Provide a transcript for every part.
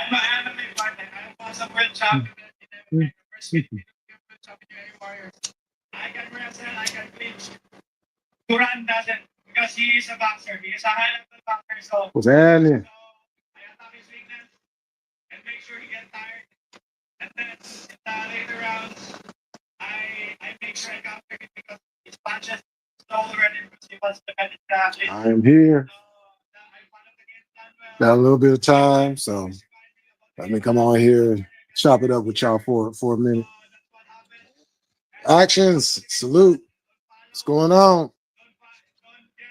I'm an anime partner. I was a world champion in the first Philippine world champion Warriors. I can wrestle, I can clinch. Turan doesn't because he is a boxer. He is a high level boxer. What's happening? I attack his weakness and make sure he gets tired. And then in the later rounds, I make sure I counter it because his punches slow already because he wants to get it athlete. I am here. So I follow the game plan Got well. a little bit of time, so let me come on here and chop it up with y'all for a minute. That's what happens. Actions, salute. What's going on? Don't get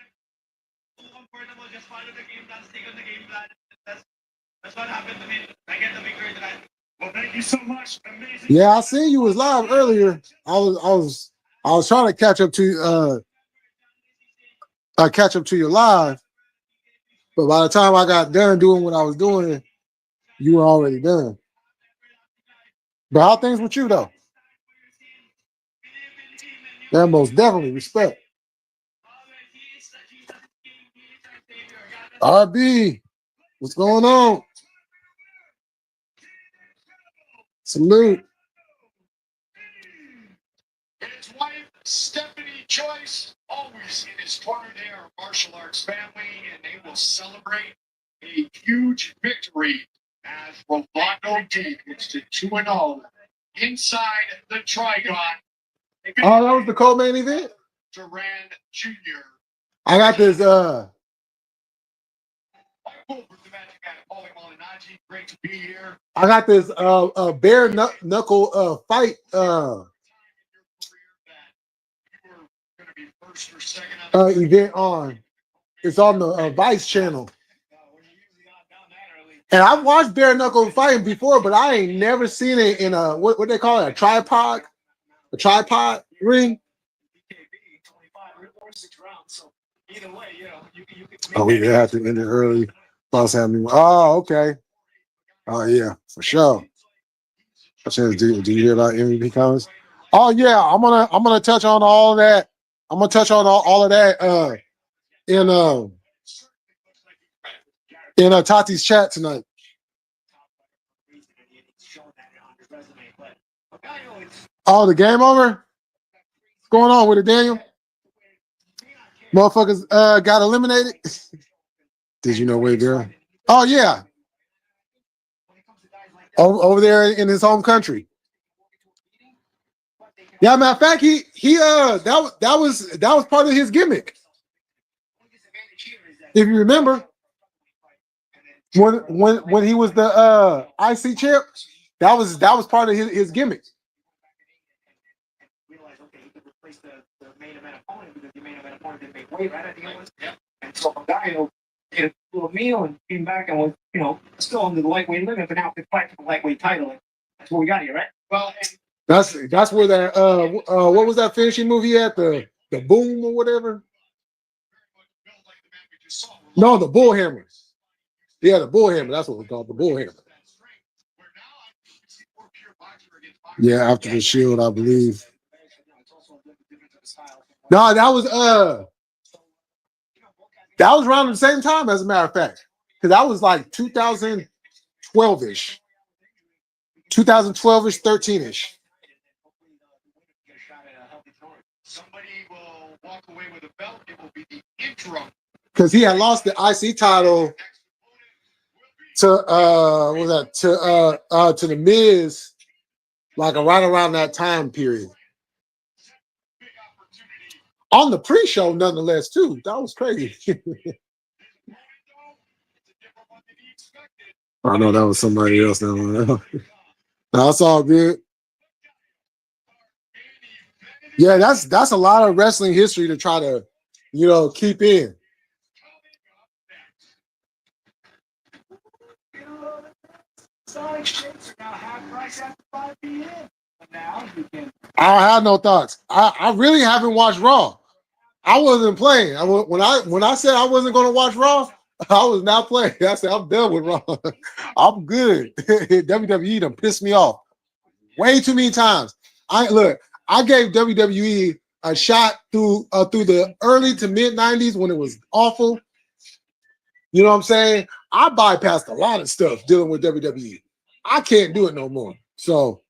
too comfortable. Just follow the game plan. Stick on the game plan. That's what happened to me. I get the victory tonight. Well, thank you so much. Amazing. Yeah, I seen you was live earlier. I was trying to catch up to catch up to your live, but by the time I got done doing what I was doing, you were already done. But how things with you though? Yeah, most definitely respect. RB, what's going on? Salute. And his wife, Stephanie Joyce, always in his corner. They are a martial arts family, and they will celebrate a huge victory as Rolando D gets to 2-0 inside the Trigon. Oh, that was the co-main event? Duran Jr. I got this Over the Magic Man, Paulie Malignaggi. Great to be here. I got this bare knuckle fight event on. It's on the Vice channel. And I've watched bare knuckle fighting before, but I ain't never seen it in a what they call it, a tripod ring. Oh, we have to end it early. Boss had me. Oh, okay. Oh yeah, for sure. Do you hear about MVP comments? Oh yeah, I'm gonna touch on all of that. I'm gonna touch on all of that in Tati's chat tonight. Oh, the game over? What's going on with it, Daniel? Motherfuckers got eliminated. Did you know Wade Barrel? Oh yeah. Over there in his home country. Yeah, matter of fact, that was part of his gimmick. If you remember, when he was the IC champ, that was part of his gimmick. And so Gaio did a little meal and came back and was, still under the lightweight limit, but now could fight for the lightweight title. That's what we got here, right? Well, that's where that what was that finishing move he had, the boom or whatever? No, the bull hammer. Yeah, the bull hammer. That's what we call the bull hammer. Yeah, after the Shield, I believe. No, that was around the same time, as a matter of fact, because that was like 2012-ish, 13-ish. Somebody will walk away with a belt. It will be the interim. Because he had lost the IC title to the Miz, like right around that time period. On the pre-show, nonetheless, too. That was crazy. I know that was somebody else now. That's all good. Yeah, that's a lot of wrestling history to try to, keep in. I don't have no thoughts. I really haven't watched Raw. I wasn't playing. When I said I wasn't going to watch Raw, I was not playing. I said I'm done with Raw. I'm good. WWE done pissed me off way too many times. I gave WWE a shot through the early to mid 90s when it was awful. You know what I'm saying? I bypassed a lot of stuff dealing with WWE. I can't do it no more. So,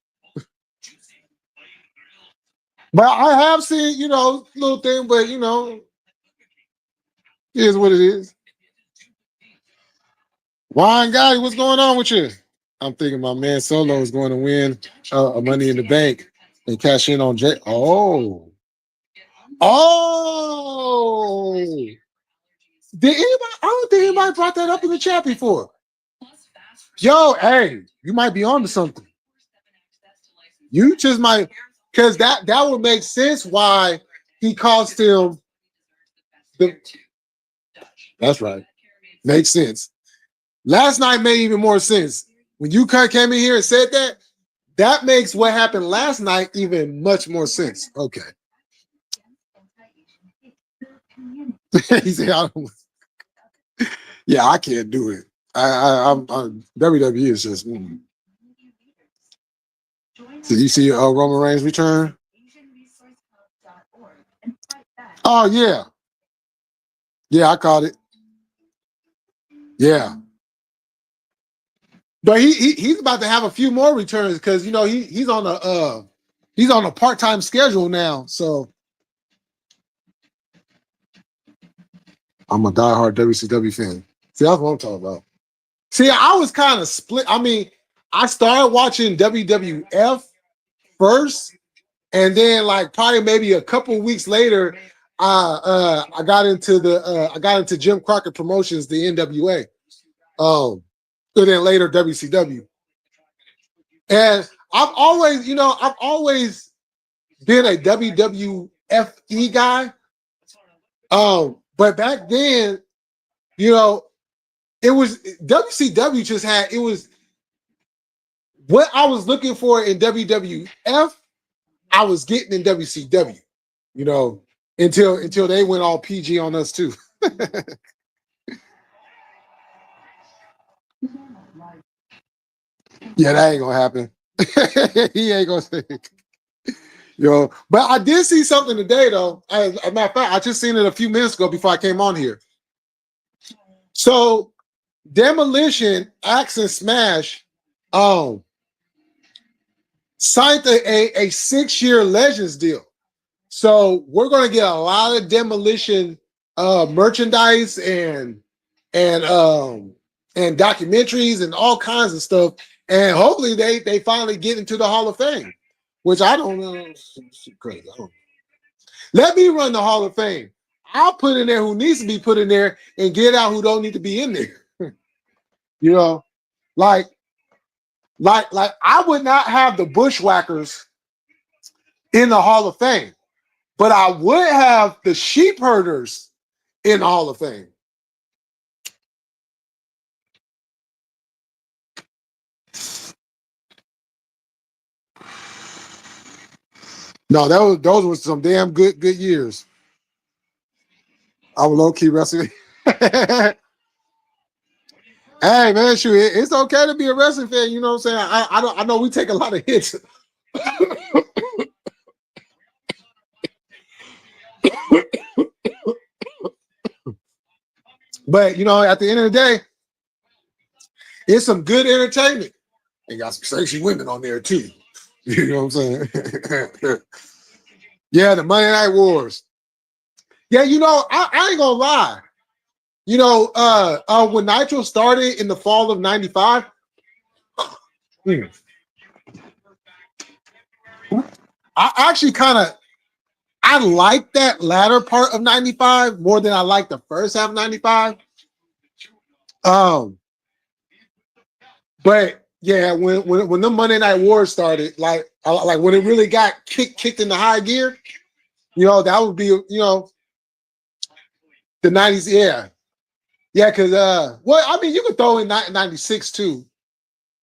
but I have seen, little thing, but it is what it is. Wine guy, what's going on with you? I'm thinking my man Solo is going to win a Money in the Bank and cash in on Jay. Oh. Did anybody? I don't think anybody brought that up in the chat before. Yo, hey, you might be on to something. You just might, because that would make sense why he cost him that's right. Makes sense. Last night made even more sense. When you came in here and said that, that makes what happened last night even much more sense. Okay. He said, yeah, I can't do it. I'm WWE is just. Did you see Roman Reigns return? Oh yeah, yeah, I caught it. Yeah, but he's about to have a few more returns because he's on a part-time schedule now. So I'm a diehard WCW fan. See, that's what I'm talking about. See, I was kind of split. I mean, I started watching WWF first, and then like probably maybe a couple weeks later, I got into Jim Crockett Promotions, the NWA. And then later WCW. And I've always been a WWFE guy. But back then, it was WCW just had, it was what I was looking for in WWF, I was getting in WCW, until they went all PG on us too. Yeah, that ain't gonna happen. He ain't gonna say it. But I did see something today though. As a matter of fact, I just seen it a few minutes ago before I came on here. So Demolition, Axe and Smash, signed a 6-year Legends deal. So we're gonna get a lot of Demolition merchandise and documentaries and all kinds of stuff. And hopefully they finally get into the Hall of Fame, which I don't know. Crazy. Let me run the Hall of Fame. I'll put in there who needs to be put in there and get out who don't need to be in there. Like I would not have the Bushwhackers in the Hall of Fame, but I would have the Sheep Herders in the Hall of Fame. No, those were some damn good years. I was low-key wrestling. Hey man, shoot, it's okay to be a wrestling fan. You know what I'm saying? I know we take a lot of hits. But at the end of the day, it's some good entertainment. And got some sexy women on there too. You know what I'm saying? Yeah, the Monday Night Wars. Yeah, I ain't gonna lie. When Nitro started in the fall of '95, I actually I like that latter part of '95 more than I like the first half of '95. But yeah, when the Monday Night Wars started, like when it really got kicked into high gear, that would be the '90s. Yeah, because you could throw in '96 too,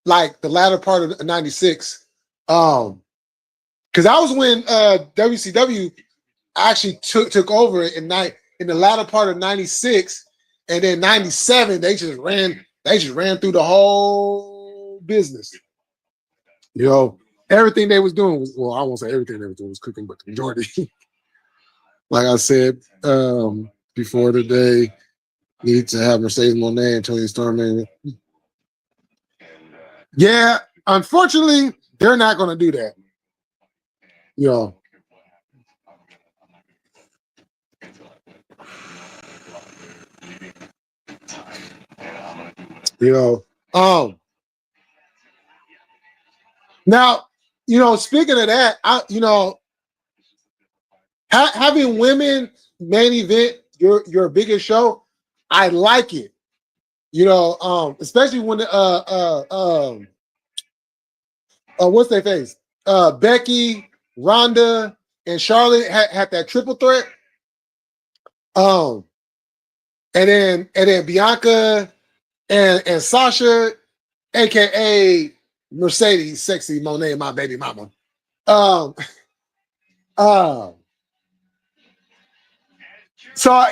like the latter part of '96. Because that was when WCW actually took over in the latter part of '96, and then '97 they just ran through the whole business. Everything they was doing was, well, I won't say everything they was doing was cooking, but the majority. Like I said before today, Need to have Mercedes Moné and Tony Storm in it. Yeah, unfortunately, they're not going to do that. You know. You know. Now, speaking of that, having women main event your biggest show, I like it. Especially when what's their face? Becky, Ronda, and Charlotte had that triple threat. And then Bianca and Sasha, aka Mercedes, sexy Monet, my baby mama. So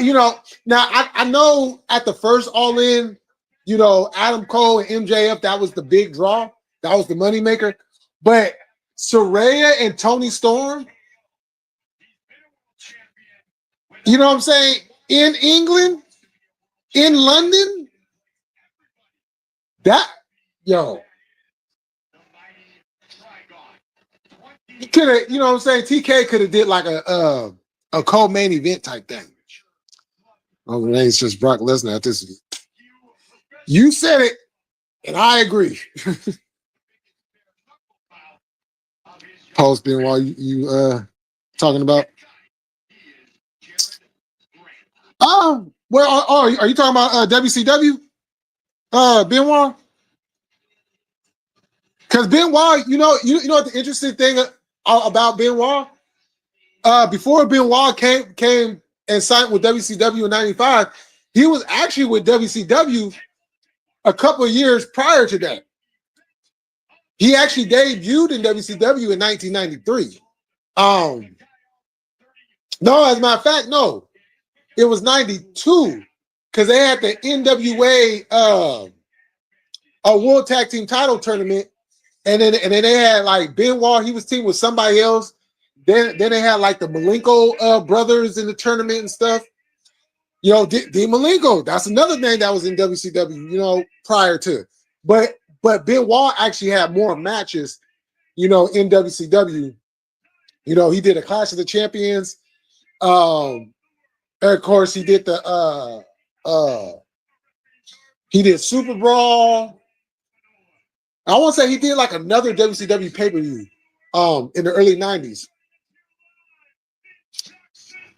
now I know at the first All In, Adam Cole and MJF, that was the big draw, that was the moneymaker. But Saraya and Tony Storm, you know what I'm saying? In England, in London, that you could have, you know what I'm saying? TK could have did like a co-main event type thing. Oh, the name's just Brock Lesnar at this. You said it, and I agree. Post being while you talking about. Well, are you talking about WCW? Benoit? Because Benoit, you know what the interesting thing about Benoit? Before Benoit came and signed with WCW in '95, he was actually with WCW a couple of years prior to that. He actually debuted in WCW in 1993. No, as a matter of fact, no. It was 92 because they had the NWA a World Tag Team Title tournament, and then they had like Benoit. He was teamed with somebody else. Then they had like the Malenko brothers in the tournament and stuff. Dean Malenko, that's another name that was in WCW. Prior to, but Benoit actually had more matches. In WCW. He did a Clash of the Champions. And of course, he did he did Super Brawl. I want to say he did like another WCW pay-per-view in the early 90s.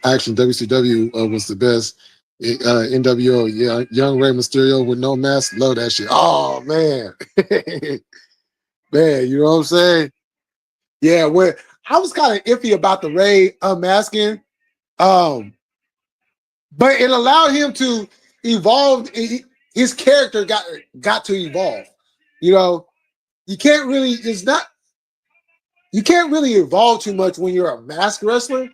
Actually, WCW was the best. NWO, yeah, young Rey Mysterio with no mask, love that shit. Oh man, man, you know what I'm saying? Yeah, when I was kind of iffy about the Rey unmasking, but it allowed him to evolve. His character got to evolve. You can't really evolve too much when you're a masked wrestler.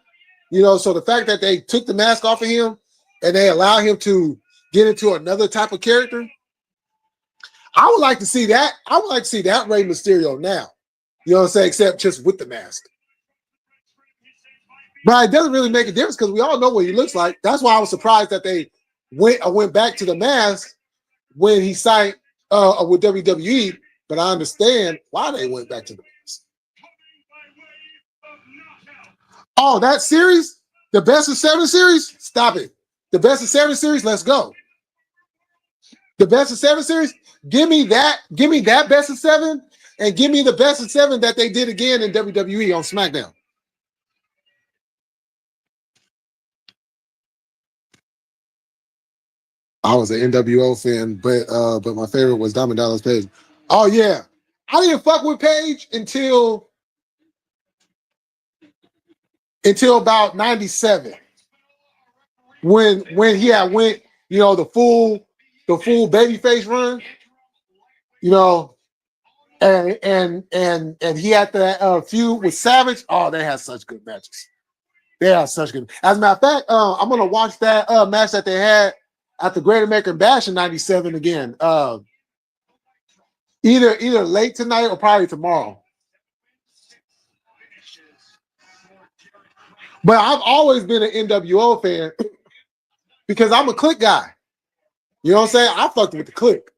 So the fact that they took the mask off of him and they allow him to get into another type of character, I would like to see that. I would like to see that Rey Mysterio now. You know what I'm saying? Except just with the mask. But it doesn't really make a difference because we all know what he looks like. That's why I was surprised that they went back to the mask when he signed with WWE. But I understand why they went back to the mask. Oh, that series? The best of 7 series? Stop it. The best of 7 series? Let's go. The best of 7 series? Give me that. Give me that best of 7, and give me the best of 7 that they did again in WWE on SmackDown. I was an NWO fan, but my favorite was Diamond Dallas Page. Oh yeah, I didn't fuck with Page until about 97 when he had went the full babyface run, and he had that feud with Savage. Oh, they had such good matches. They had such good. As a matter of fact, I'm gonna watch that match that they had at the Great American Bash in '97 again. Either late tonight or probably tomorrow. But I've always been an NWO fan because I'm a Click guy. You know what I'm saying? I fucked with the Click.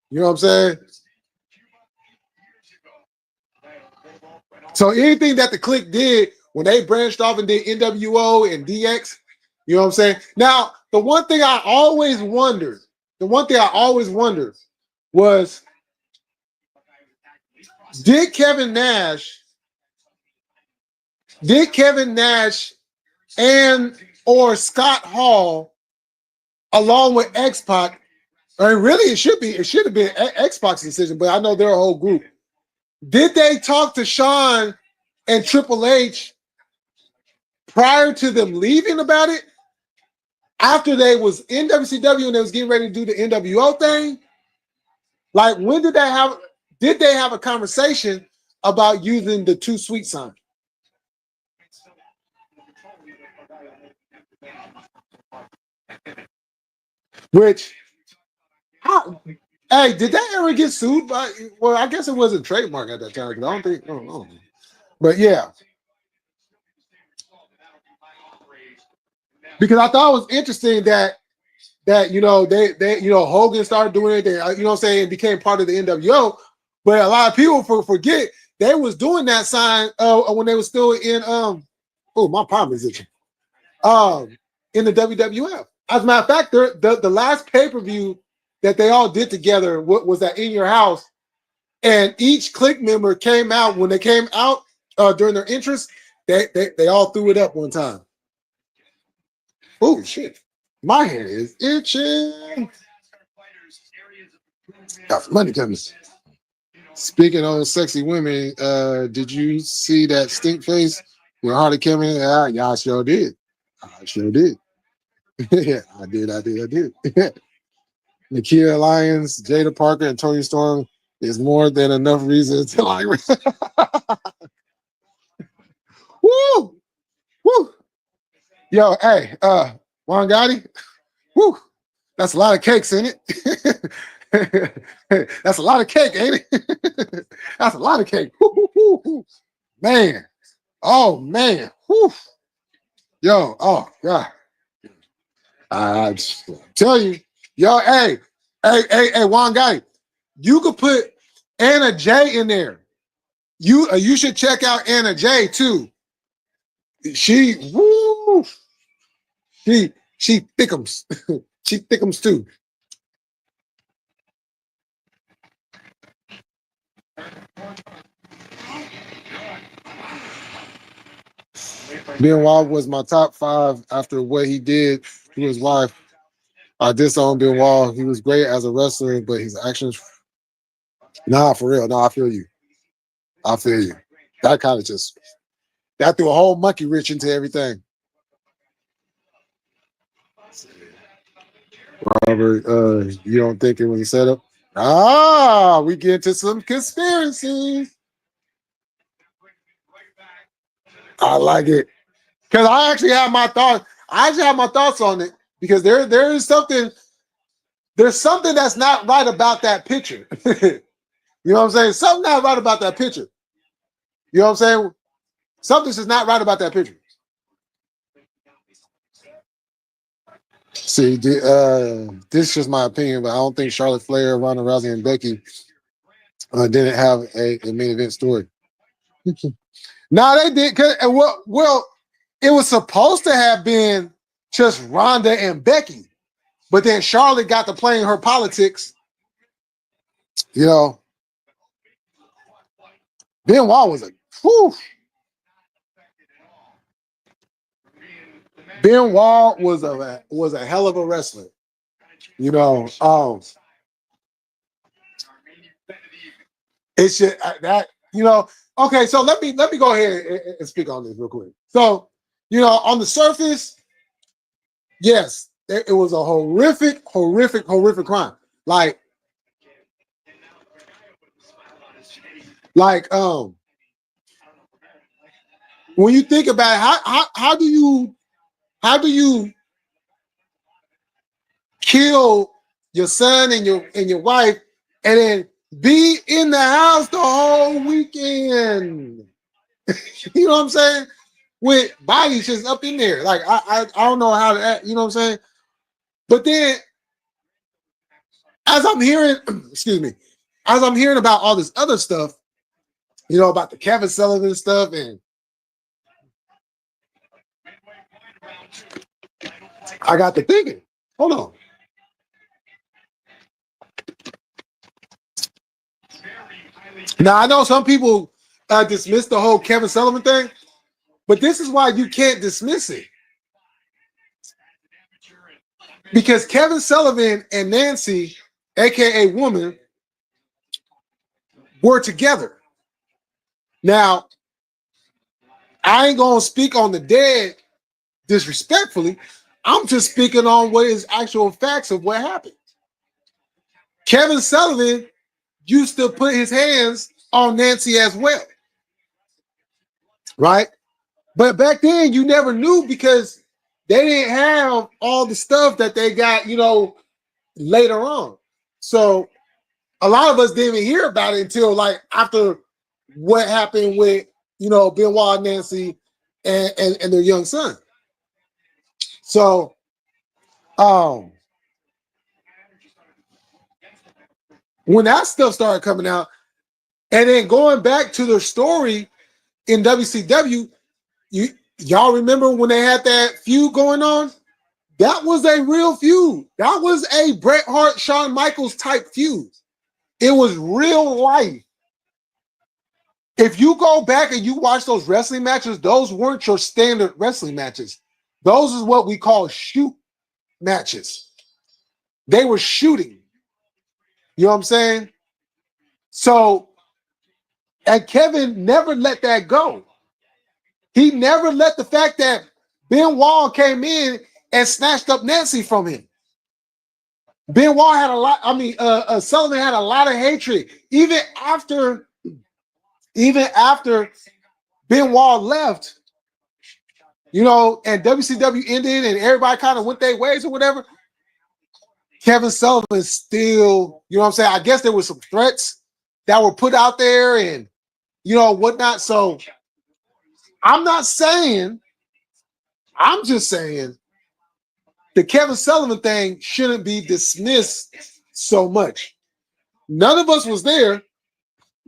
You know what I'm saying? So anything that the Click did when they branched off and did NWO and DX, you know what I'm saying? Now, the one thing I always wondered was, did Kevin Nash and or Scott Hall, along with X-Pac, I mean, really, it should have been X-Pac's decision, but I know they're a whole group. Did they talk to Shawn and Triple H prior to them leaving about it? After they was in WCW and they was getting ready to do the NWO thing? Like, when did they have a conversation about using the Too Sweet sign? Which, hey, did that ever get sued by? Well, I guess it wasn't trademark at that time. I don't think. I don't know. But yeah, because I thought it was interesting that you know they Hogan started doing it. They, you know what I'm saying, became part of the NWO. But a lot of people forget they was doing that sign when they was still in my palm is itching. In the WWF. As a matter of fact, the last pay-per-view that they all did together was that In Your House, and each Click member came out when they came out during their entrance. They all threw it up one time. Oh shit! My hand is itching. Got some money coming. Speaking of sexy women, did you see that stink face with Harley coming? Yeah, I sure did. I sure did. Yeah, I did. Nakia Lyons, Jada Parker, and Tony Storm is more than enough reason to like. Woo! Woo! Yo, hey, Juan Gotti, woo! That's a lot of cakes in it. That's a lot of cake, ain't it? That's a lot of cake. Woo, woo, woo. Man. Oh, man. Woo. Yo, oh, God. I tell you, yo, hey, Juan Gotti, you could put Anna Jay in there. You should check out Anna Jay too. She thickums. She thickums too. Benoit was my top 5 after what he did to his wife. I disown Benoit. He was great as a wrestler, but his actions. Nah, for real. No, I feel you. That kind of just threw a whole monkey wrench into everything. Robert, you don't think it was a setup? We get into some conspiracies. I like it. Because I actually have my thoughts. On it because there's something that's not right about that picture. You know what I'm saying? Something not right about that picture. You know what I'm saying? Something's just not right about that picture. See, this is just my opinion, but I don't think Charlotte Flair, Ronda Rousey, and Becky didn't have a main event story. No, they did. Well, it was supposed to have been just Ronda and Becky, but then Charlotte got to playing her politics. You know, Benoit was Benoit was a hell of a wrestler. You know, it's just that, you know. Okay, so let me go ahead and speak on this real quick. So, you know, on the surface, yes, it was a horrific crime. Like when you think about it, how do you kill your son and your wife and then be in the house the whole weekend? You know what I'm saying? With bodies just up in there. Like I don't know how to act, you know what I'm saying? But then as I'm hearing, excuse me, as I'm hearing about all this other stuff, you know, about the Kevin Sullivan stuff, and I got to thinking, hold on. Now I know some people dismiss the whole Kevin Sullivan thing, but this is why you can't dismiss it. Because Kevin Sullivan and Nancy, aka Woman, were together. Now, I ain't gonna speak on the dead disrespectfully. I'm just speaking on what is actual facts of what happened. Kevin Sullivan used to put his hands on Nancy as well, right? But back then, you never knew because they didn't have all the stuff that they got, you know, later on. So a lot of us didn't even hear about it until like after what happened with, you know, Benoit and Nancy and their young son. So when that stuff started coming out, and then going back to their story in WCW, y'all remember when they had that feud going on? That was a real feud. That was a Bret Hart, Shawn Michaels type feud. It was real life. If you go back and you watch those wrestling matches, those weren't your standard wrestling matches. Those is what we call shoot matches. They were shooting. You know what I'm saying? So, and Kevin never let that go. He never let the fact that Benoit came in and snatched up Nancy from him. Benoit had a lot, Sullivan had a lot of hatred. Even after Benoit left, you know, and WCW ended and everybody kind of went their ways or whatever, Kevin Sullivan still, you know what I'm saying? I guess there were some threats that were put out there and, you know, whatnot. So I'm just saying the Kevin Sullivan thing shouldn't be dismissed so much. None of us was there.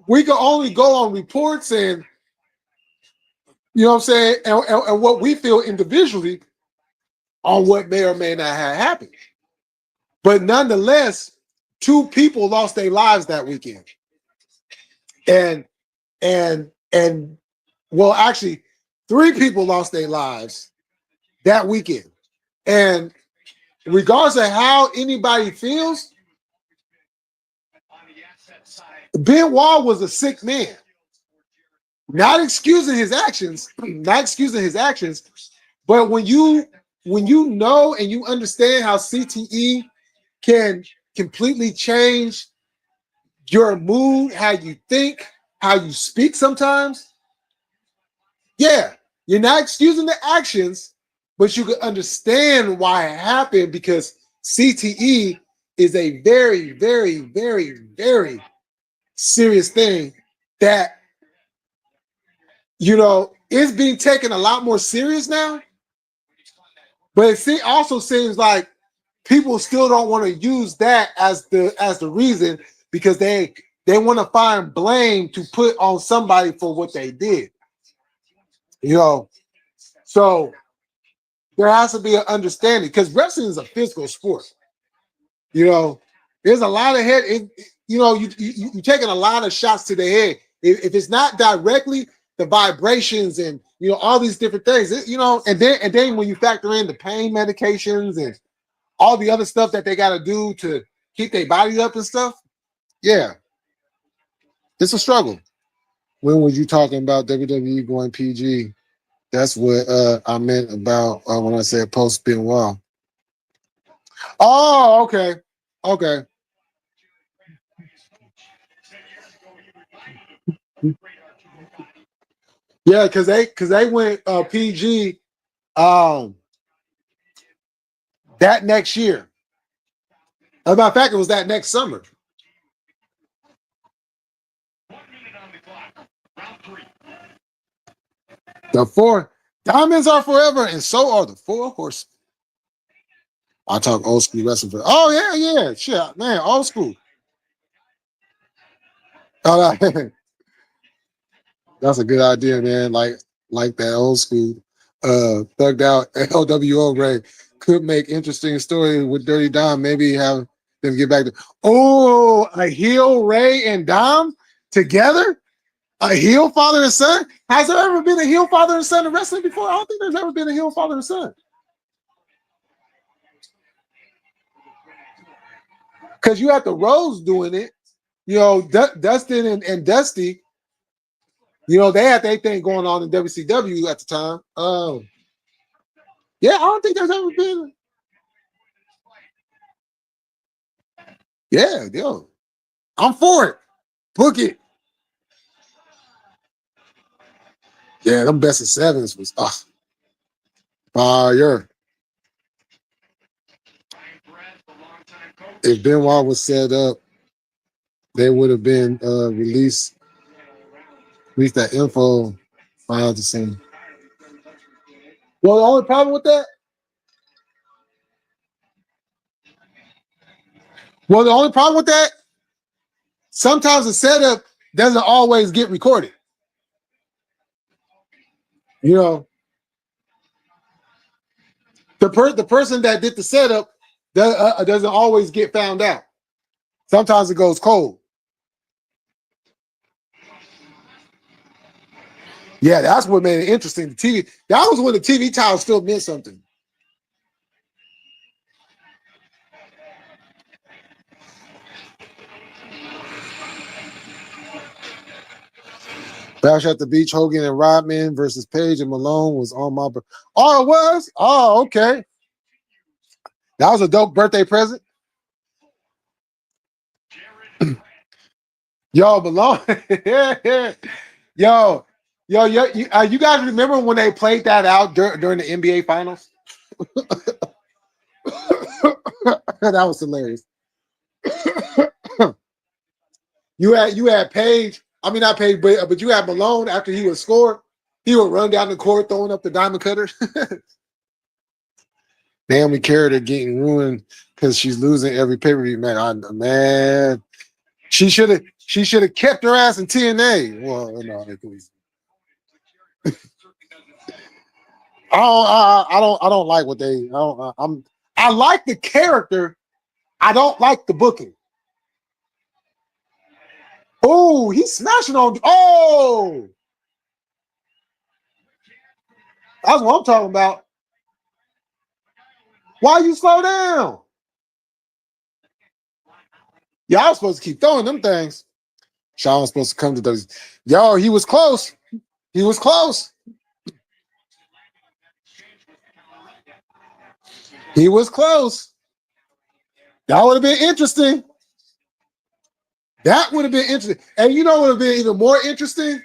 We could only go on reports and, you know what I'm saying, and what we feel individually on what may or may not have happened. But nonetheless, 2 people lost their lives that weekend. And well, actually, 3 people lost their lives that weekend. And regardless of how anybody feels, Benoit was a sick man. Not excusing his actions, but when you know and you understand how CTE can completely change your mood, how you think, how you speak sometimes, yeah, you're not excusing the actions, but you can understand why it happened because CTE is a very, very, very, very serious thing that, you know, is being taken a lot more serious now. But it also seems like people still don't want to use that as the reason because they want to find blame to put on somebody for what they did. You know, so there has to be an understanding because wrestling is a physical sport. You know, there's a lot of head. You know, you're taking a lot of shots to the head. If it's not directly, the vibrations and, you know, all these different things. You know, and then when you factor in the pain medications and all the other stuff that they got to do to keep their body up and stuff, yeah, it's a struggle. When was you talking about WWE going PG? That's what I meant about when I said post Benoit. Oh, okay. Okay. Yeah, because they went PG that next year. As a matter of fact, it was that next summer. The 4 diamonds are forever, and so are the 4 horsemen. I talk old school wrestling. Oh yeah, shit, man, old school. Oh, that's a good idea, man. Like that old school, thugged out LWO Ray could make interesting story with Dirty Dom. Maybe have them get back to a heel Ray and Dom together. A heel father and son? Has there ever been a heel father and son in wrestling before? I don't think there's ever been a heel father and son. Because you have the Rose doing it. You know, Dustin and Dusty, you know, they had their thing going on in WCW at the time. Yeah, I don't think there's ever been. Yeah, yo. I'm for it. Book it. Yeah, them best of sevens was fire. If Benoit was set up, they would have been released that info behind the scene. Well, the only problem with that? Sometimes the setup doesn't always get recorded. You know, the person that did the setup doesn't always get found out. Sometimes it goes cold. Yeah, that's what made it interesting. The TV, that was when the TV title still meant something. Bash at the Beach, Hogan and Rodman versus Page and Malone was on my. Oh, it was? Oh, okay. That was a dope birthday present. Yo, Malone. Yo, you guys remember when they played that out during the NBA Finals? That was hilarious. You had Page. I mean, not Page, but you had Malone after he would score. He would run down the court throwing up the diamond cutter. Naomi Carter getting ruined because she's losing every pay-per-view. Man, she should have kept her ass in TNA. Well, no, I don't like what they. I like the character. I don't like the booking. Oh, he's smashing on. Oh, that's what I'm talking about. Why you slow down? Y'all supposed to keep throwing them things. Sean was supposed to come to those. Yo, he was close. He was close. He was close. That would have been interesting. That would have been interesting. And you know what would have been even more interesting?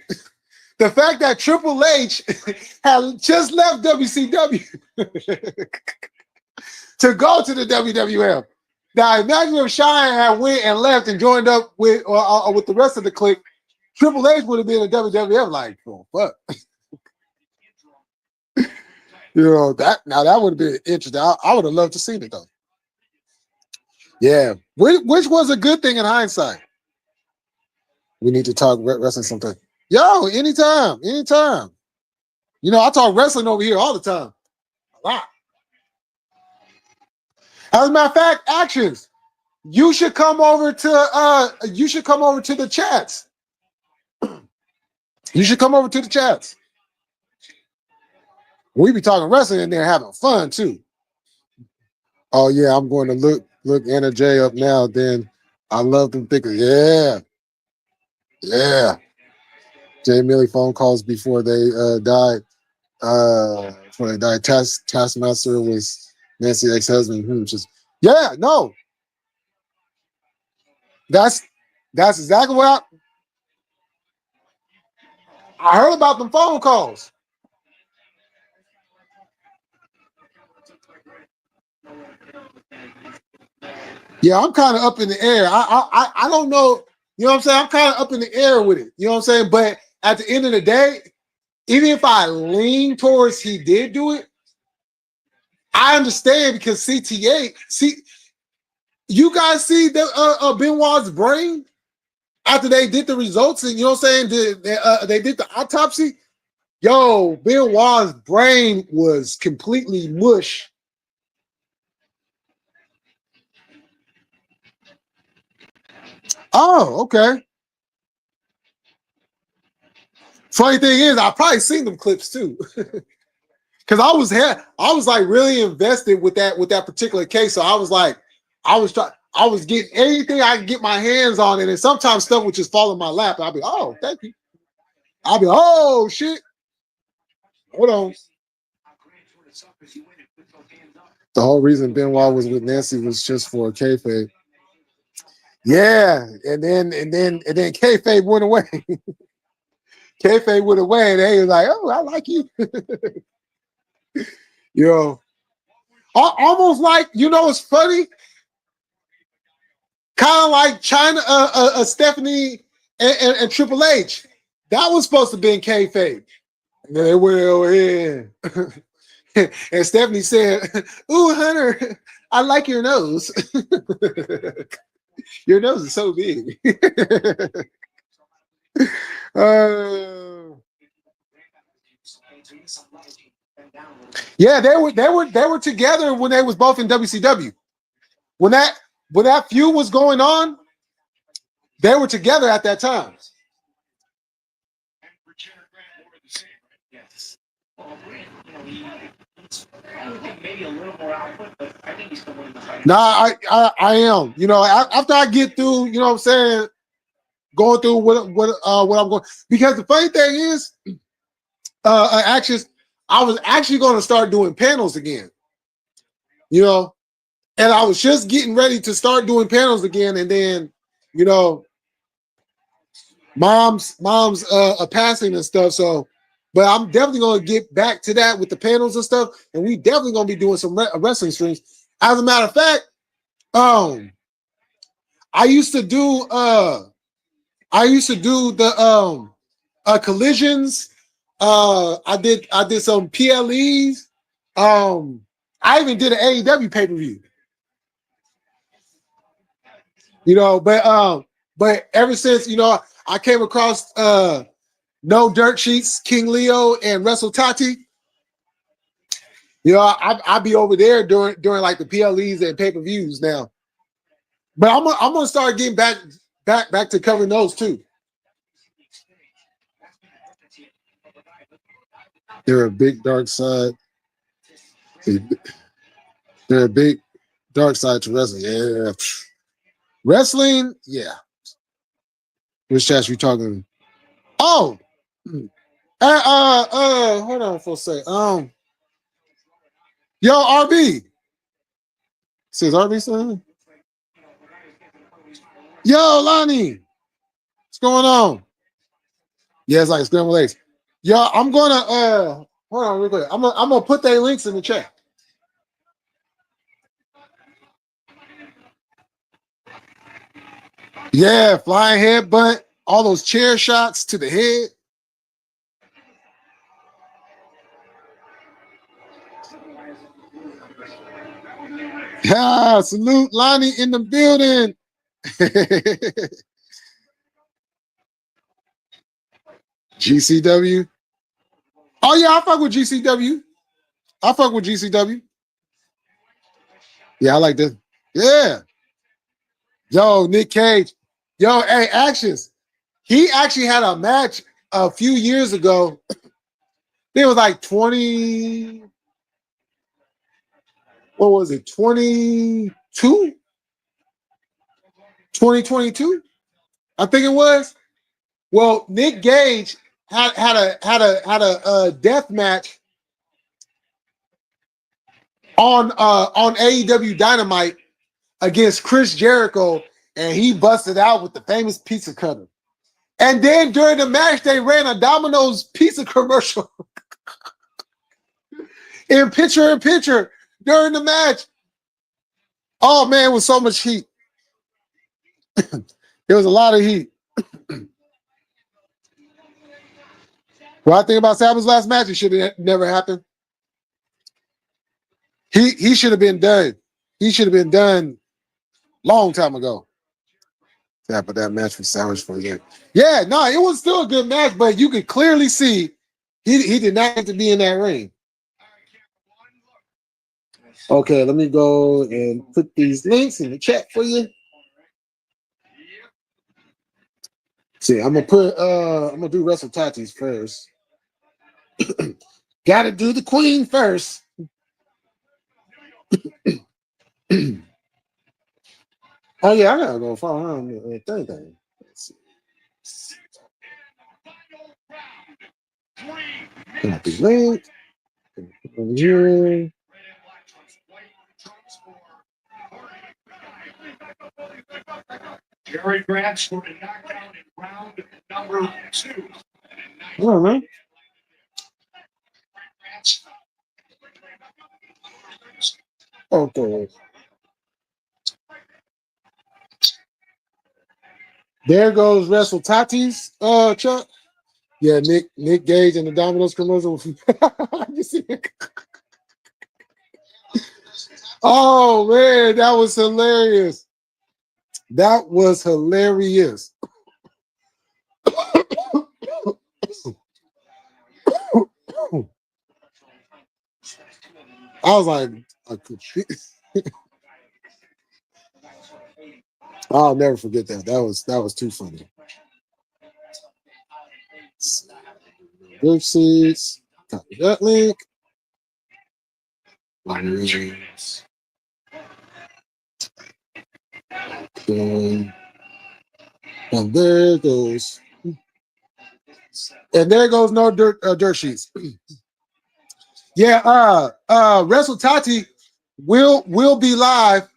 The fact that Triple H had just left WCW to go to the WWF. Now imagine if Shine had went and left and joined up with the rest of the clique. Triple H would have been a WWF like, oh fuck. You know that would have been interesting. I would have loved to see it though. Yeah, which was a good thing in hindsight. We need to talk wrestling sometime. Yo, anytime. You know, I talk wrestling over here all the time. A lot. As a matter of fact, Actions. You should come over to the chats. You should come over to the chats. We be talking wrestling in there having fun too. Oh yeah, I'm going to look Anna J up now. Then I love them thicker. Yeah. Jay Millie phone calls before they died. Before they died. Taskmaster was Nancy ex-husband. No. That's exactly what I heard about them phone calls. Yeah, I'm kind of up in the air. I don't know. You know what I'm saying? I'm kind of up in the air with it. You know what I'm saying? But at the end of the day, even if I lean towards he did do it, I understand because CTA. See, you guys see the Benoit's brain after they did the results, and you know what I'm saying? They did the autopsy. Yo, Benoit's brain was completely mush. Oh, okay. Funny thing is, I probably seen them clips too, because I was like really invested with that particular case. So I was like, I was getting anything I could get my hands on it, and sometimes stuff would just fall in my lap. I'll be, oh, thank you. I'll be, oh shit. Hold on. The whole reason Benoit was with Nancy was just for kayfabe. Yeah, and then kayfabe went away. Kayfabe went away, and they was like, "Oh, I like you." Yo, almost like it's funny, kind of like China, Stephanie and Triple H. That was supposed to be in kayfabe, and then they went over here. And Stephanie said, "Ooh, Hunter, I like your nose. Your nose is so big." Yeah, they were together when they was both in WCW. When that feud was going on, they were together at that time. Maybe a little more output, but I think he's still winning the fight. Nah, I am. After I get through, what I'm saying, going through what I'm going, because the funny thing is, actually, I was actually going to start doing panels again. And I was just getting ready to start doing panels again, and then, mom's passing and stuff. So, but I'm definitely going to get back to that with the panels and stuff, and we definitely going to be doing some wrestling streams. As a matter of fact, I used to do the collisions. I did some PLEs. I even did an AEW pay-per-view. But ever since I came across No Dirt Sheets, King Leo, and Wrestle Tati, I'd be over there during like the PLEs and pay-per-views now. But I'm gonna start getting back to covering those too. They're a big dark side. They're a big dark side to wrestling. Yeah. Wrestling, yeah. Which chat you talking? Oh, hold on for a sec. Yo, RB. Says RB something? Yo, Lonnie. What's going on? Yeah, it's like scrambled eggs. Yo, I'm gonna hold on real quick. I'm gonna put their links in the chat. Yeah, flying headbutt, all those chair shots to the head. Yeah, salute Lonnie in the building. GCW. Oh yeah, I fuck with GCW. Yeah, I like this. Yeah. Yo, Nick Cage. Yo, hey, Actions. He actually had a match a few years ago. It was like 20. What was it? 22? 2022? I think it was. Well, Nick Gage had a death match on AEW Dynamite against Chris Jericho, and he busted out with the famous pizza cutter. And then during the match, they ran a Domino's pizza commercial in picture during the match. Oh man, it was so much heat. There was a lot of heat. What I think about Saba's last match, it should have never happened. He should have been done. He should have been done long time ago. Yeah, but that match was sandwich for you. Yeah, no, it was still a good match, but you could clearly see he did not have to be in that ring. Okay, let me go and put these links in the chat for you. See, I'm gonna do Wrestle Tatis first. Gotta do the queen first. Oh yeah, I gotta go follow around the third thing. Let's see. Copy link. Over here. Jerry Grant scored a knockdown in round number 2. I don't know. Okay. There goes Wrestle Tatis, Chuck. Yeah, Nick Gage and the Domino's commercial. You see it? Oh man, that was hilarious. That was hilarious. I was like, I'll never forget that. That was too funny. Gift seats. Copy that link. And there goes. And there goes no dirt sheets. Yeah, Wrestle Tati will be live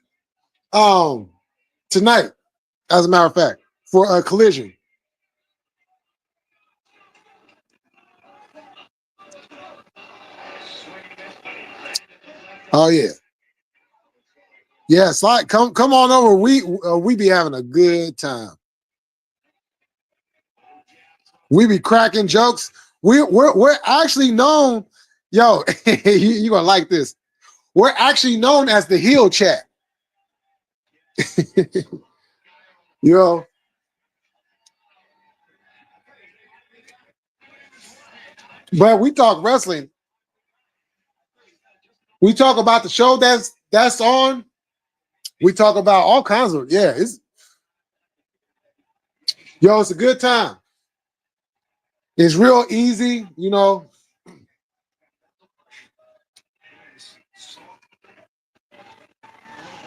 tonight, as a matter of fact, for a Collision. Oh yeah. Yeah, slide, come on over. We be having a good time. We be cracking jokes. We're actually known, yo, you gonna like this. We're actually known as the heel chat. You know. But we talk wrestling. We talk about the show that's on. We talk about all kinds of it's a good time. It's real easy, you know.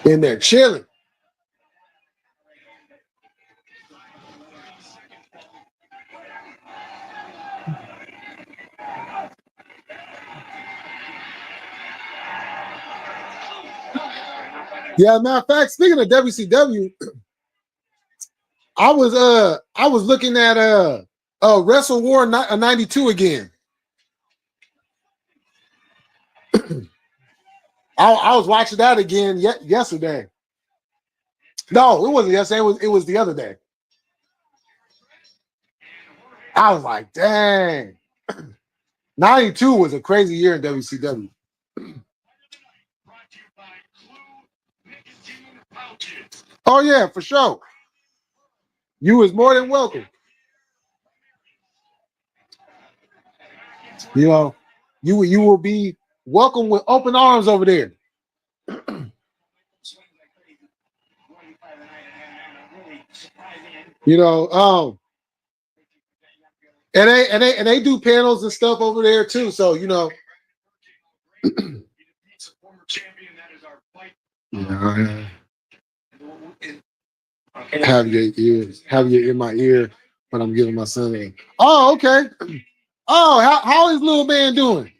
And they're chilling. Yeah, matter of fact, speaking of WCW, I was looking at Wrestle War 92 again. I was watching that again yesterday. No, it wasn't yesterday. It was the other day. I was like, dang. 92 was a crazy year in WCW. Oh yeah, for sure. You was more than welcome. You know, you will be welcome with open arms over there. You know, and they do panels and stuff over there too. So you know, have your in my ear when I'm giving my son a. Oh, okay. Oh, how is little man doing?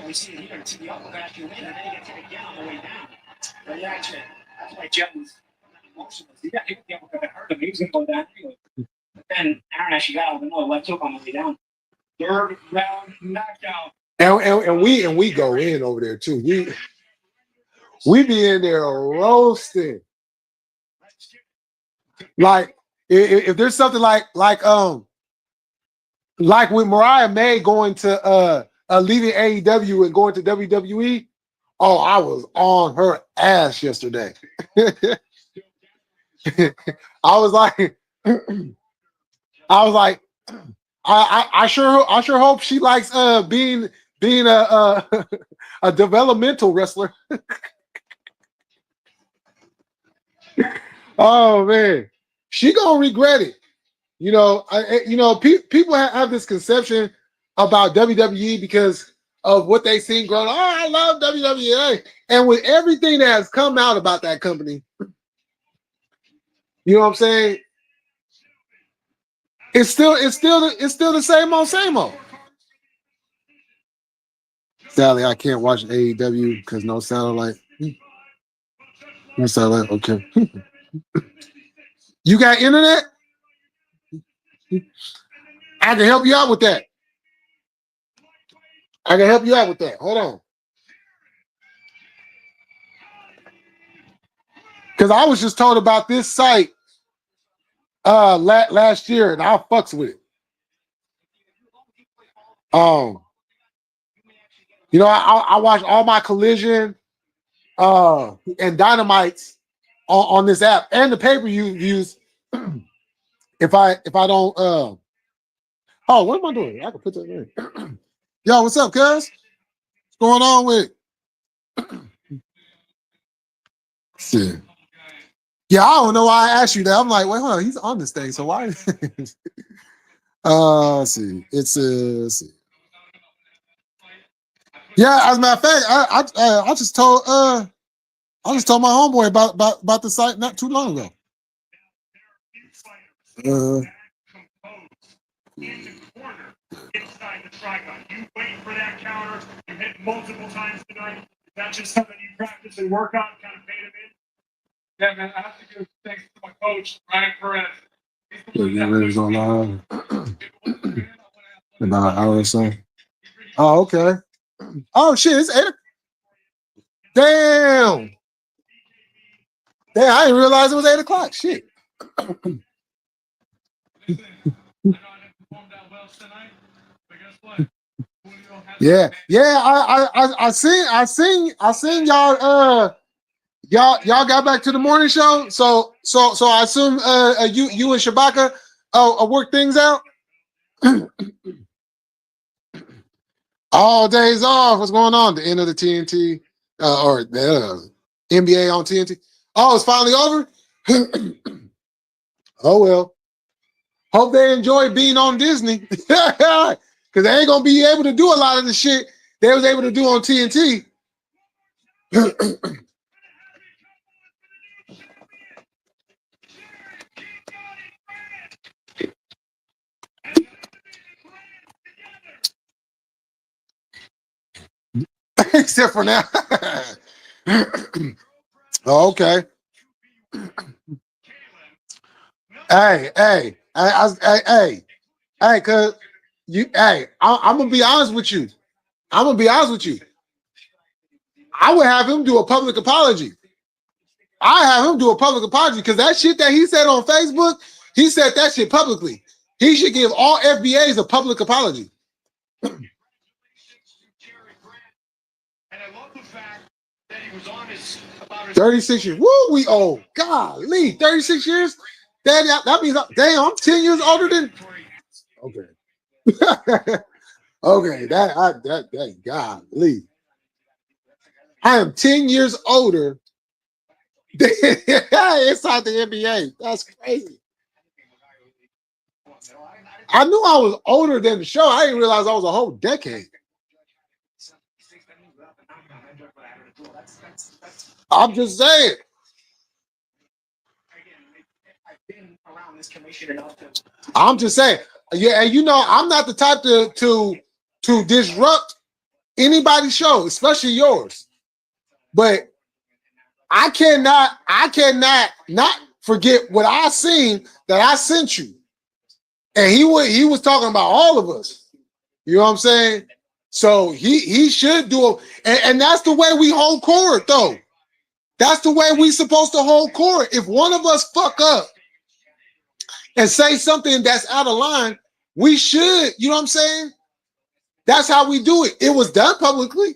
We see it here. See the upper back you in, and then he gets it again on the way down. But yeah, that's why Jet was motionless. He got hit with the uppercut that hurt him. He was going to go down anyway. But then Aaron actually got out of another left hook on the way down. Third round knockdown. And we go in over there too. We be in there roasting. Like if there's something like like with Mariah May going to leaving AEW and going to WWE. Oh, I was on her ass yesterday. I was like, I sure hope she likes being a a developmental wrestler. Oh man, she gonna regret it. You know, people have this conception about WWE because of what they seen growing. Oh, I love WWE, and with everything that has come out about that company, you know what I'm saying? It's still the same old. Sadly, I can't watch AEW because no satellite. No satellite. Okay. You got internet? I can help you out with that. Hold on. Because I was just told about this site last year, and I fucks with it. You know, I watched all my Collision and Dynamites on this app and the pay-per-view views. If I don't oh, what am I doing? I can put that in. Yo, what's up, cuz? What's going on with it? See. Yeah, I don't know why I asked you that. I'm like, wait, hold on, he's on this thing, so why? Let's see. It's let's see. Yeah, as a matter of fact, I just told my homeboy about the site not too long ago. Inside the trigon. You wait for that counter. You hit multiple times tonight. That's just something you practice and work on, kind of paint him in. Yeah, man, I have to give thanks to my coach, Ryan Perez. He's online. About an hour or so. Oh, okay. Oh shit, it's 8 o'clock. Damn, I didn't realize it was 8 o'clock. Shit. Yeah. I seen y'all. Y'all got back to the morning show. So I assume you and Shabaka work things out. All days off. What's going on? The end of the TNT or the NBA on TNT. Oh, it's finally over. Oh well. Hope they enjoy being on Disney because they ain't gonna be able to do a lot of the shit they was able to do on TNT. Except for now. Oh, okay. Hey, cause I'm gonna be honest with you. I would have him do a public apology. Because that shit that he said on Facebook, he said that shit publicly. He should give all FBAs a public apology. And I love the fact that he was honest about his 36 years. Woo, we old. Golly, 36 years? That means, damn, I'm 10 years older than. Okay. Okay, that golly. I am 10 years older than inside the NBA. That's crazy. I knew I was older than the show. I didn't realize I was a whole decade. I'm just saying. I'm just saying. Yeah, and you know, I'm not the type to disrupt anybody's show, especially yours. But I cannot not forget what I seen that I sent you. And he was talking about all of us. You know what I'm saying? So he should do it. And that's the way we hold court, though. That's the way we supposed to hold court. If one of us fuck up and say something that's out of line, we should, you know what I'm saying? That's how we do it. It was done publicly.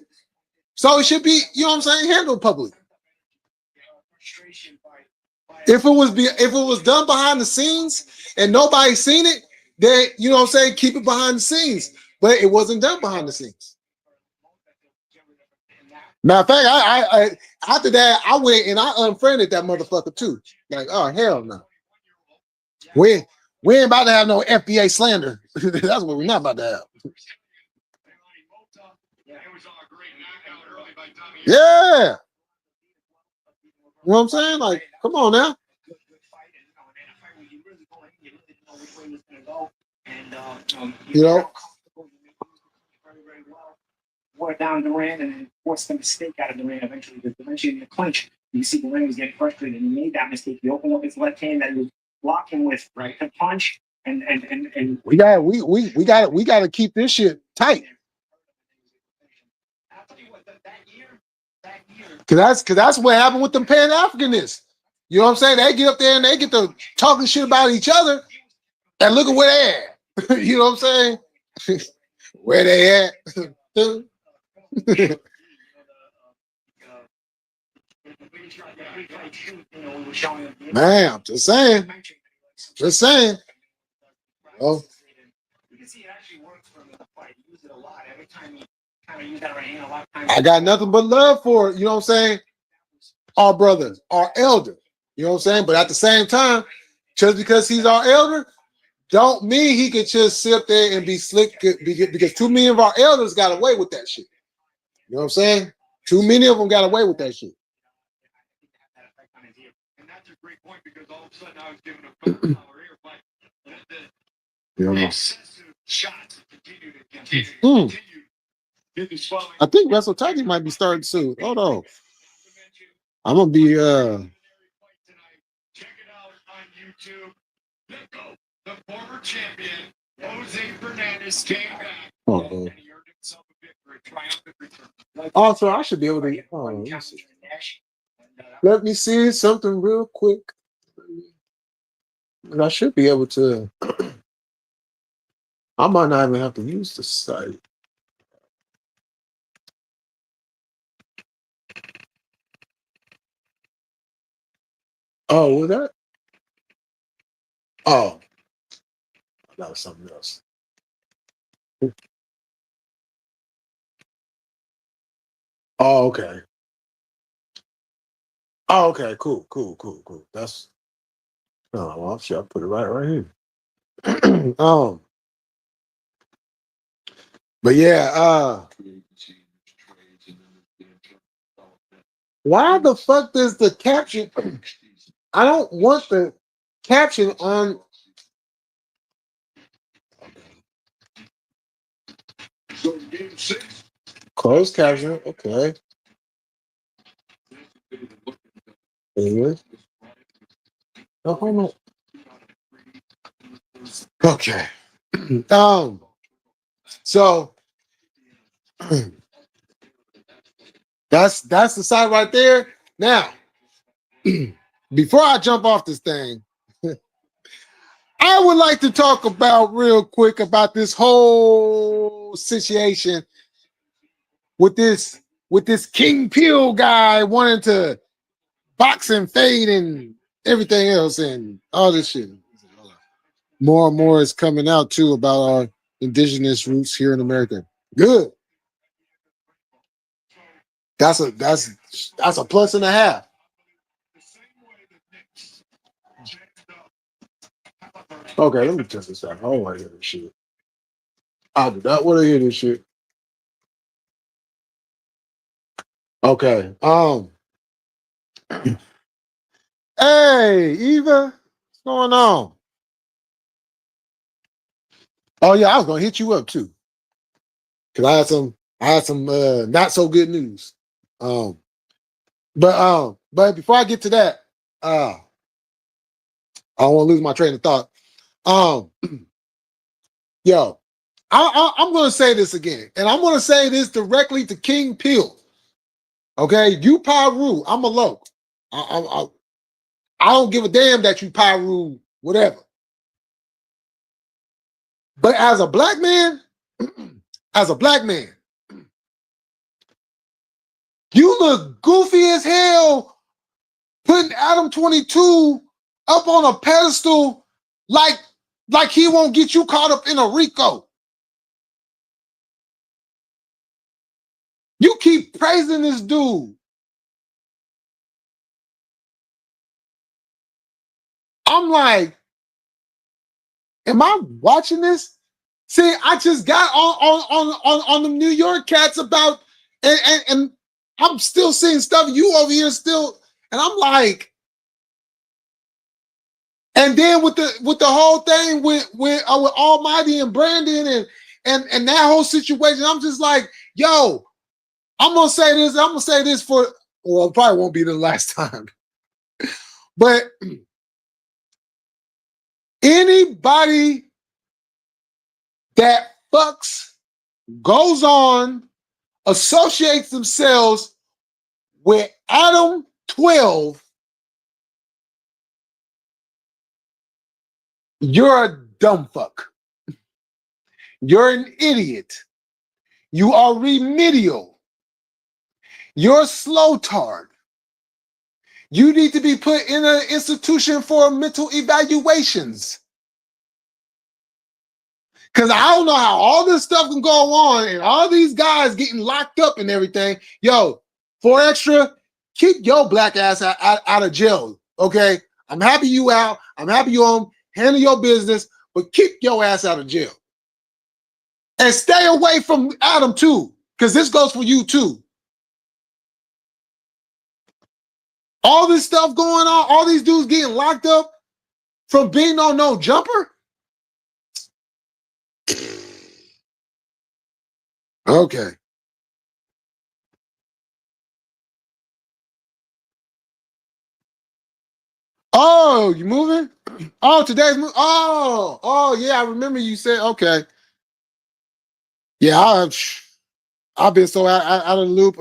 So it should be, you know what I'm saying, handled publicly. If it was done behind the scenes and nobody seen it, then you know what I'm saying, keep it behind the scenes. But it wasn't done behind the scenes. Matter of fact, I after that, I went and I unfriended that motherfucker too. Like, oh hell no. We ain't about to have no FBA slander. That's what we're not about to have. Yeah. You know what I'm saying? Like, come on now. You know, wore down Durant and then forced the mistake out of Durant eventually. Because eventually in the clinch, you see Durant was getting frustrated and he made that mistake. He opened up his left hand that he was blocking with to punch and we got to keep this shit tight. Cause that's what happened with them Pan-Africanists. You know what I'm saying? They get up there and they get to talking shit about each other, and look at where they at. You know what I'm saying? Where they at? Man, I'm just saying. Just saying. Oh. You can see it actually works for him in the fight. He used it a lot. Every time he kind of used that right hand, a lot of times. I got nothing but love for it, you know what I'm saying? Our brothers, our elder. You know what I'm saying? But at the same time, just because he's our elder, don't mean he could just sit there and be slick because too many of our elders got away with that shit. You know what I'm saying? Too many of them got away with that shit. And that's a great point because all of a sudden I was giving a couple hour ear, but the excessive shots continue. I think Wrestle Tidy might be starting soon. Hold on. I'm gonna be Check it out on YouTube. The former champion, Jose Fernandez, came back. Oh, And he earned himself a victory, triumphant return. also, I should be able to. Oh, let me see something real quick. And I should be able to. I might not even have to use the site. Oh, was that? Oh, that was something else. Oh, okay. Oh, okay. Cool. That's. Oh, well, shit, I put it right here. But yeah, why the fuck does the caption? I don't want the caption on. So game 6. Closed caption. Okay. Anyway. Oh, hold on. Okay. So that's the side right there. Now, before I jump off this thing, I would like to talk about real quick about this whole situation with this King Peel guy wanting to box and fade and everything else and all this shit. More and more is coming out too about our indigenous roots here in America. Good. That's a plus and a half. Okay, let me test this out. I don't want to hear this shit. I do not want to hear this shit. Okay. Hey, Eva, what's going on? Oh yeah, I was gonna hit you up too. Cause I had some not so good news. But before I get to that, I don't want to lose my train of thought. Yo, I'm gonna say this again, and I'm gonna say this directly to King Peel. Okay, you Pyru, I'm a low. I don't give a damn that you Pyru, whatever. But as a black man, you look goofy as hell putting Adam 22 up on a pedestal like he won't get you caught up in a RICO. You keep praising this dude. I'm like, am I watching this? See, I just got on the New York cats about, and I'm still seeing stuff. You over here still, and I'm like, and then with the whole thing with Almighty and Brandon and that whole situation, I'm just like, yo, I'm gonna say this. I'm gonna say this for, well, it probably won't be the last time, but anybody that fucks, goes on, associates themselves with Adam 12, you're a dumb fuck. You're an idiot. You are remedial. You're slow tard. You need to be put in an institution for mental evaluations. Because I don't know how all this stuff can go on and all these guys getting locked up and everything. Yo, for extra, keep your black ass out of jail, okay? I'm happy you out. I'm happy you home. Handle your business, but keep your ass out of jail. And stay away from Adam too, because this goes for you too. All this stuff going on, all these dudes getting locked up from being on no jumper. Okay. Oh, you moving? Oh, today's move. Oh, yeah. I remember you said, okay. Yeah, I've been so out of the loop.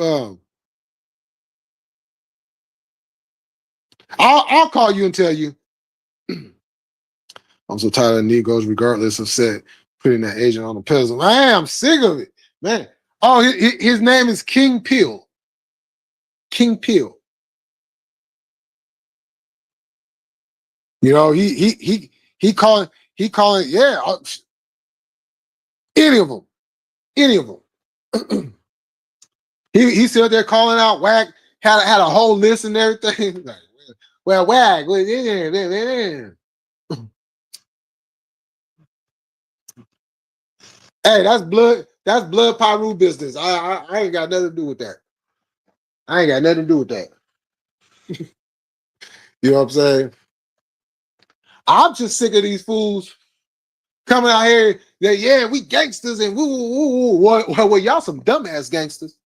I'll call you and tell you. I'm so tired of Negros, regardless of set, putting that agent on the pedestal. Man, I'm sick of it, man. Oh, his name is King Peel. King Peel. You know, he calling, yeah, any of them. He still there calling out Wag, had a whole list and everything. Well, Wag, hey, that's blood Pyru business. I ain't got nothing to do with that. I ain't got nothing to do with that. You know what I'm saying? I'm just sick of these fools coming out here that, yeah, we gangsters and woo, woo, woo. Well, y'all some dumbass gangsters.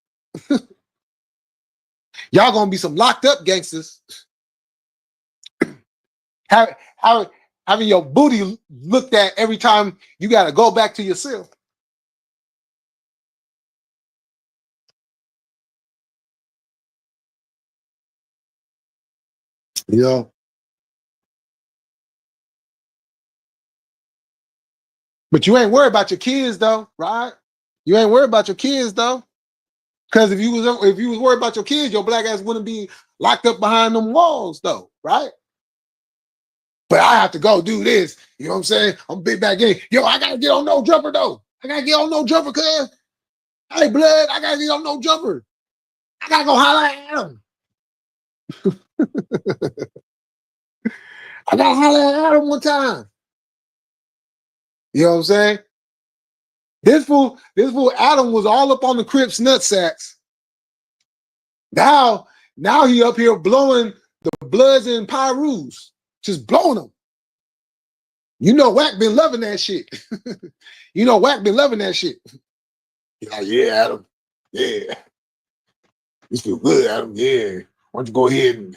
Y'all gonna be some locked up gangsters. Having your booty looked at every time you gotta go back to your cell. You know? But you ain't worried about your kids though, right? You ain't worried about your kids though. Because if you was worried about your kids, your black ass wouldn't be locked up behind them walls though, right? But I have to go do this. You know what I'm saying? I'm big back in. Yo, I gotta get on no jumper though. I gotta get on no jumper, cuz. Hey, blood, I gotta get on no jumper. I gotta go holler at him. I gotta holler at him one time. You know what I'm saying? This fool Adam was all up on the Crips nutsacks. Now he up here blowing the Bloods and Pyrus. Just blowing them. You know Wack been loving that shit. You know Wack been loving that shit. He's like, yeah, Adam. Yeah. This feel good, Adam. Yeah. Why don't you go ahead and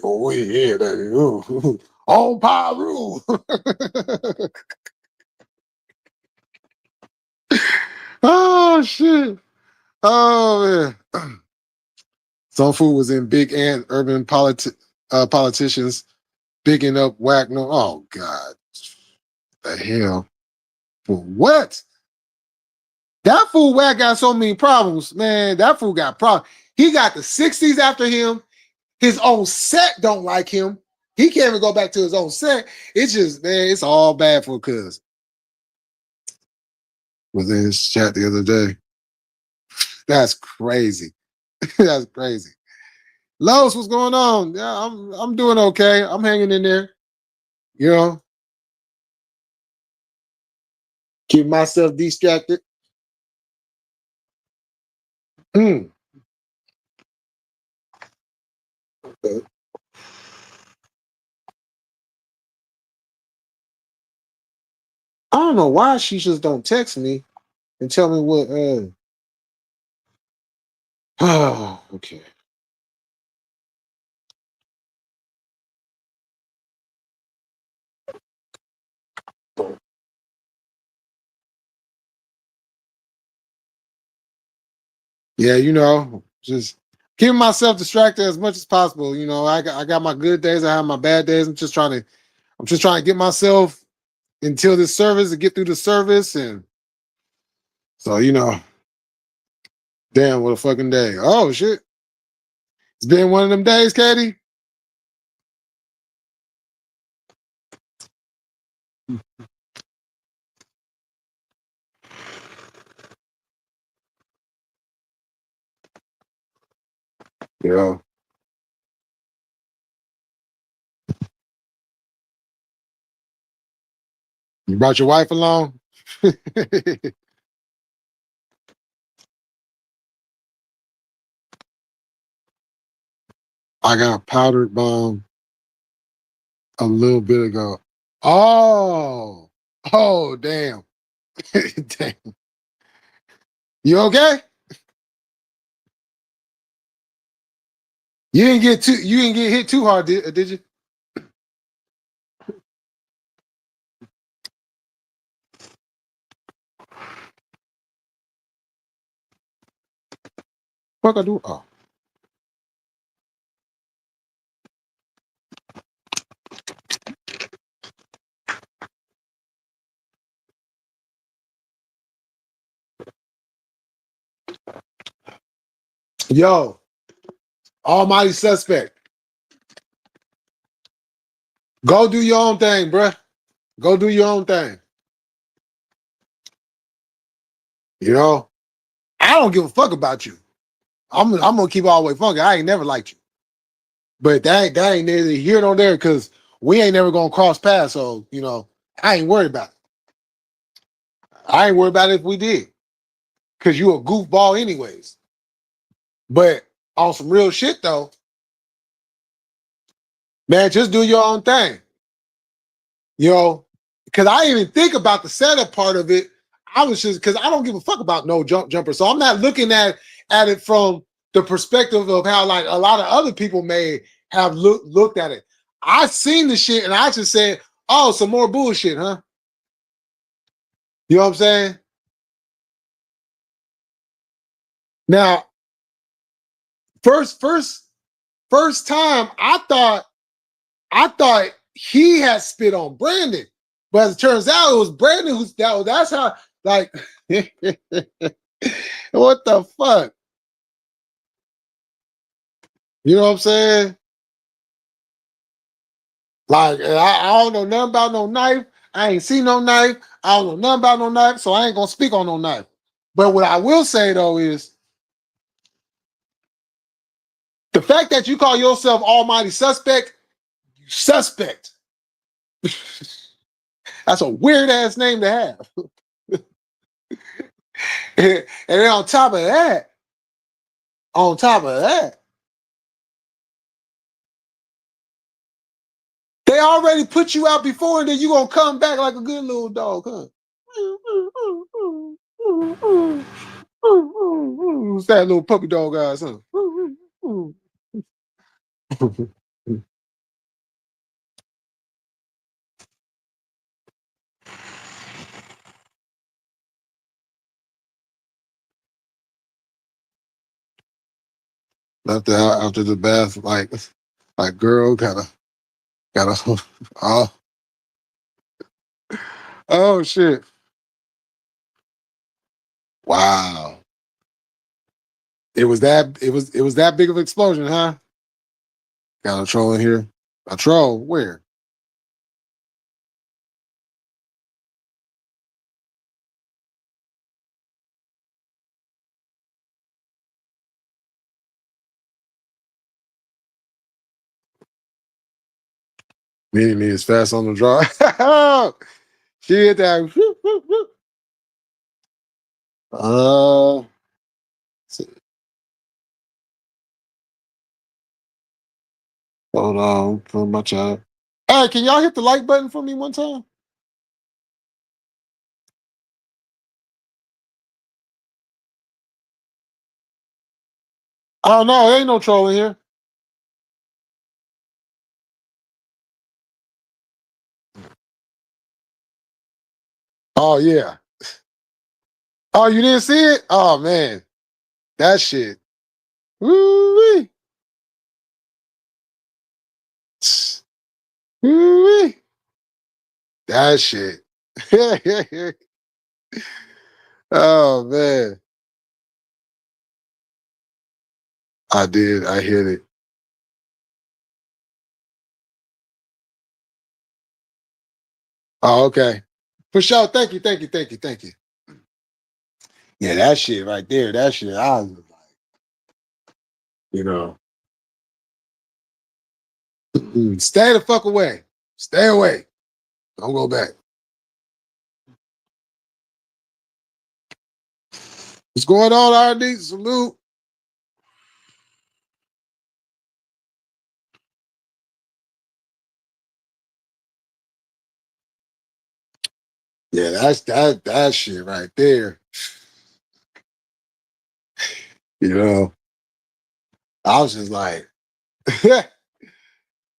go ahead. On Pyru. Oh shit. Oh man. Some fool was in Big Ant urban politicians bigging up Wack. No, oh God. The hell. For what? That fool Wack got so many problems, man. That fool got problems. He got the 60s after him. His own set don't like him. He can't even go back to his own set. It's just, man, it's all bad for Cuz. Was in his chat the other day. That's crazy. That's crazy. Los, what's going on? Yeah, I'm doing okay. I'm hanging in there. You know, keep myself distracted. Okay. I don't know why she just don't text me and tell me what. Oh, okay. Yeah, you know, just keeping myself distracted as much as possible. You know, I got my good days, I have my bad days. I'm just trying to get myself until this service to get through the service, and so you know, damn, what a fucking day. Oh shit. It's been one of them days, Katie. Yeah. You brought your wife along? I got a powdered bomb a little bit ago. Oh, damn. Damn. You okay? You didn't get hit too hard, did you? What I do? Oh. Yo, almighty suspect. Go do your own thing, bruh. Go do your own thing. You know, I don't give a fuck about you. I'm gonna keep all the way funky. I ain't never liked you. But that ain't neither here nor there because we ain't never gonna cross paths. So, you know, I ain't worried about it. I ain't worried about it if we did. Cause you a goofball anyways. But on some real shit though, man, just do your own thing. You know, because I didn't even think about the setup part of it. I was just because I don't give a fuck about no jumper. So I'm not looking at it from the perspective of how like a lot of other people may have looked at it. I seen the shit and I just said, oh, some more bullshit, huh? You know what I'm saying? Now, first time I thought he had spit on Brandon, but as it turns out, it was Brandon who's that's how like what the fuck? You know what I'm saying? Like I don't know nothing about no knife. I ain't seen no knife. I don't know nothing about no knife, so I ain't gonna speak on no knife. But what I will say though is the fact that you call yourself almighty suspect, you suspect. That's a weird ass name to have. And then on top of that, they already put you out before, and then you gonna come back like a good little dog, huh? Who's that little puppy dog eyes, huh? After the bath, like girl, gotta oh shit. Wow. It was that big of an explosion, huh? Got a troll in here. A troll? Where? Meaning me is fast on the draw. She hit that. Whoop, whoop, whoop. Uh, hold on. Put my chat. Hey, can y'all hit the like button for me one time? Oh no, there ain't no troll in here. Oh yeah. Oh, you didn't see it? Oh man, that shit. Woo-wee. Woo-wee. That shit. Oh man, I did. I hit it. Oh, okay. For sure. Thank you. Thank you. Thank you. Thank you. Yeah, that shit right there. That shit. I was like, you know, stay the fuck away. Stay away. Don't go back. What's going on, RD? Salute. Yeah, that's that shit right there. You know, I was just like,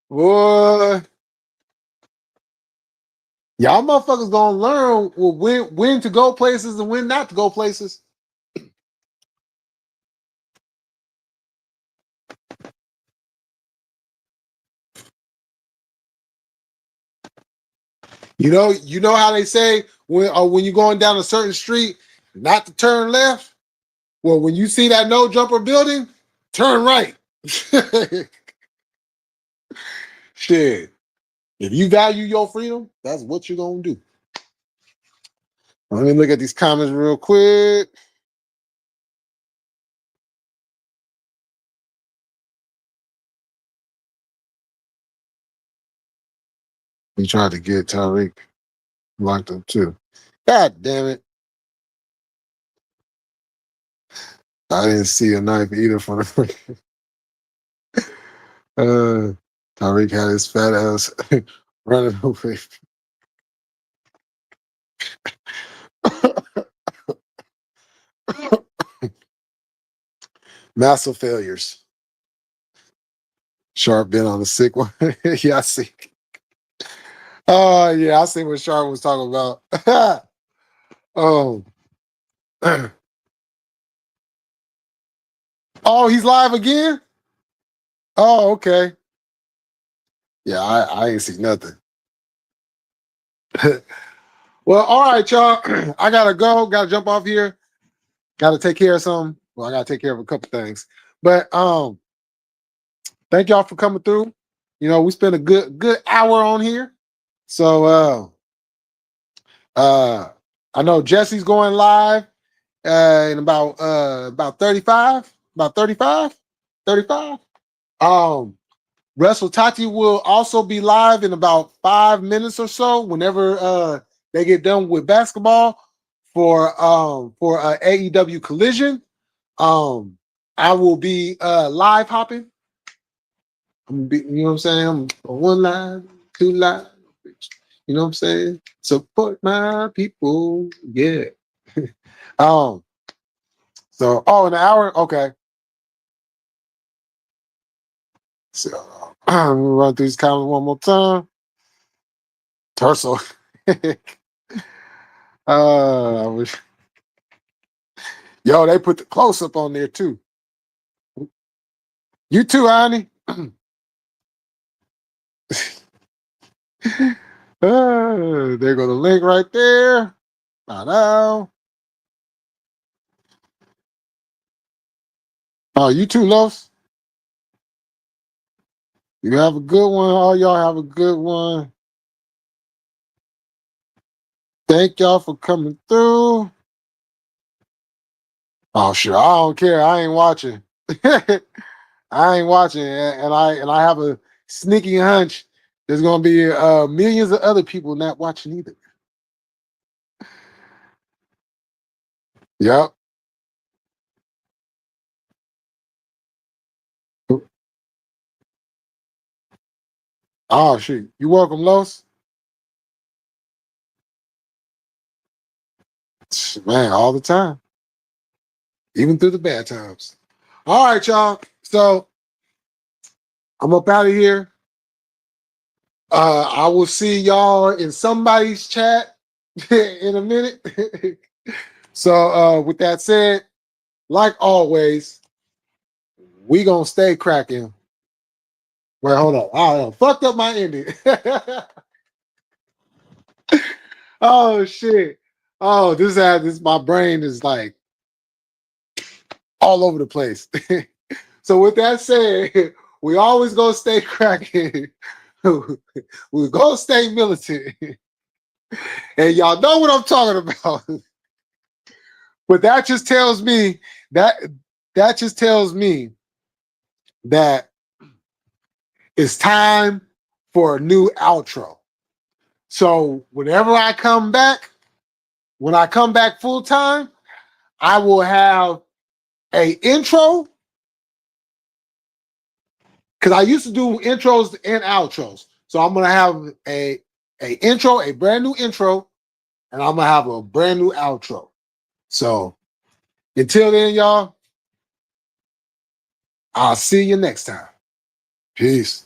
boy, y'all motherfuckers gonna learn when to go places and when not to go places. You know how they say when you're going down a certain street, not to turn left. Well, when you see that no jumper building, turn right. Shit. If you value your freedom, that's what you're gonna do. Let me look at these comments real quick. We tried to get Tariq locked up too. God damn it. I didn't see a knife either for the Tariq had his fat ass running away. Massive failures. Sharp been on the sick one. Yeah, I see. Oh, yeah, I see what Sharp was talking about. Oh. Oh, he's live again? Oh, okay. Yeah, I ain't see nothing. Well, all right, y'all. I gotta go. Gotta jump off here. Gotta take care of something. Well, I gotta take care of a couple things. But thank y'all for coming through. You know, we spent a good hour on here. So I know Jesse's going live in about 35, about 35, 35. Wrestle Tati will also be live in about 5 minutes or so whenever they get done with basketball for AEW Collision. I will be live hopping. I'm be, you know what I'm saying? I'm on one line, two line. You know what I'm saying? Support my people. Yeah. um, so in an hour, okay. So I'm gonna run through these comments one more time. Torso. I wish. Yo, they put the close up on there too. You too, Annie. There go the link right there. I know. Oh, you too, Los. You have a good one. All y'all have a good one. Thank y'all for coming through. Oh, sure. I don't care. I ain't watching. I ain't watching, and I have a sneaky hunch there's gonna be millions of other people not watching either. Yep. Oh shit. You welcome, Los. Man, all the time. Even through the bad times. All right, y'all. So I'm up out of here. I will see y'all in somebody's chat in a minute. So with that said, like always, we gonna stay cracking. Wait, hold on. I fucked up my ending. Oh shit. Oh, this my brain is like all over the place. So with that said, we always gonna stay cracking. We're gonna stay militant. And y'all know what I'm talking about. But that just tells me that that it's time for a new outro. So whenever I come back, when I come back full time, I will have a intro, because I used to do intros and outros. So I'm gonna have a intro, a brand new intro, and I'm gonna have a brand new outro. So until then, y'all, I'll see you next time. Peace.